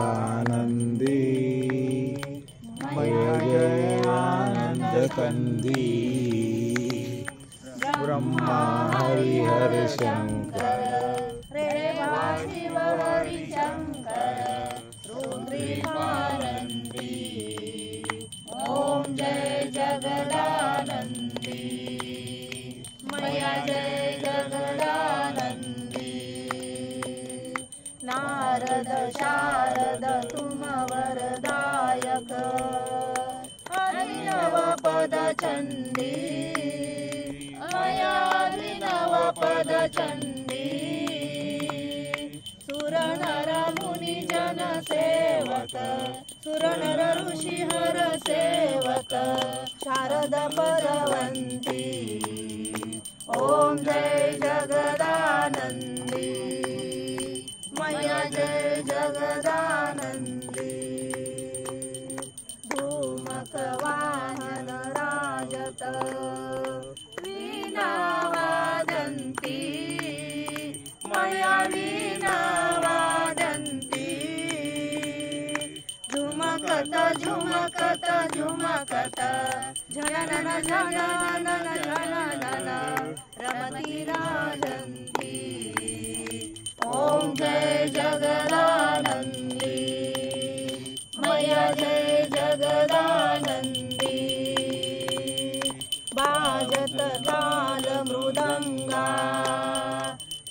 आनंदी मया जय आनंद कंदी ब्रह्मा हरिहर शंकर रेवा शिव हरि शंकर रुद्रीमानंदी ओम जय जगदानंदी मया जय जगदानंदी नारद शारद तुम वरदायक अभिनव पद चंडी मयाभिनव पद चंडी सुर नर मुनि जन सेवक सुर नर ऋषि हर सेवक शारद परवंती ओम जय जगदानंदी मया जय जगदानंदी धूमक वाहन राजत वीणा वादन्ति मया वीणा वादन्ति झुमकत झुमकत झुमकत झनन झनन झनन रमति राजन्ति ओम जय जगदानंदी मया जय जगदानंदी बाजत ताल मृदंगा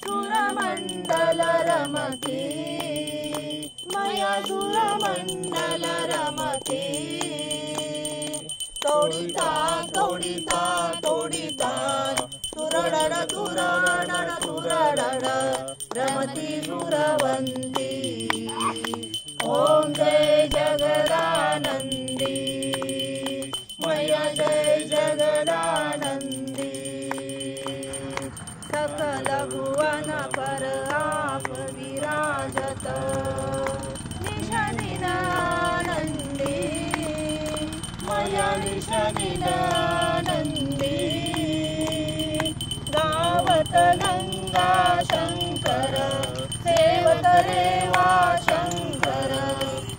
सुरमंडल रमति मया सुरमंडल रमति तोडिता तोडिता तोडिता तुरडर तुरडर तुरडर रमति सुरवंती ओम जय जगदानंदी मया जय जगदानंदी सकल भुवन पर आप विराजत निशनिदानंदी मया निशनिदानंदी गावत गंगा शंकर सेवत रेवा शंकर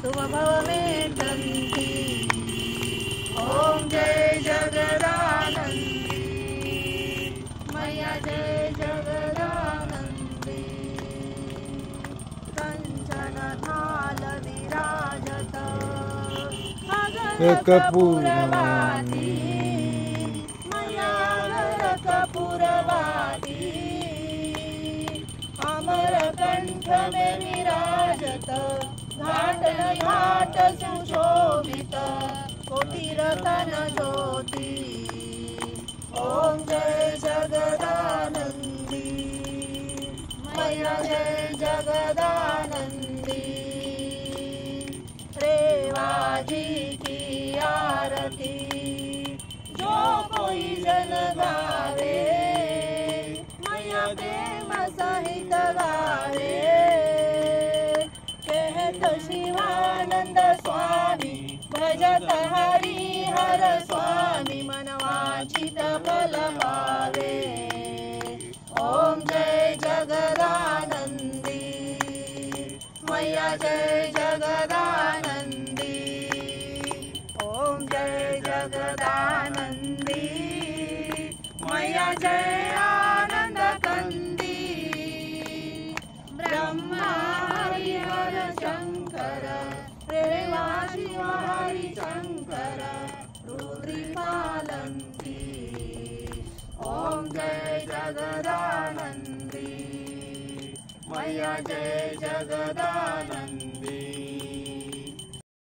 तुम भव में दंती ओम जय जगदानंदी मया जय जगदानंदी कंचन थाल विराजत कपूरवादी मया कपूरवादी अमर कंठ में विराजत घाट घाट सुशोभित कोटि रतन ज्योति ओम जय जगदानंदी मया जय जगदानंदी रेवाजी की आरती जो कोई जन गावे मया प्रेम सहित गावे कहत शिवानंद स्वामी भजत हरि हर स्वामी मनवांचित फल पावे ओम जय जगदानंदी मया जय जगदानंदी ओम जय जगदानंदी मया जय आनंद कंदी ब्रह्मा हरिहर शंकर रेवा शिव हरि शंकर रुद्रीपालन्ति ओम जय जगदानंदी मया जय जगदानंदी।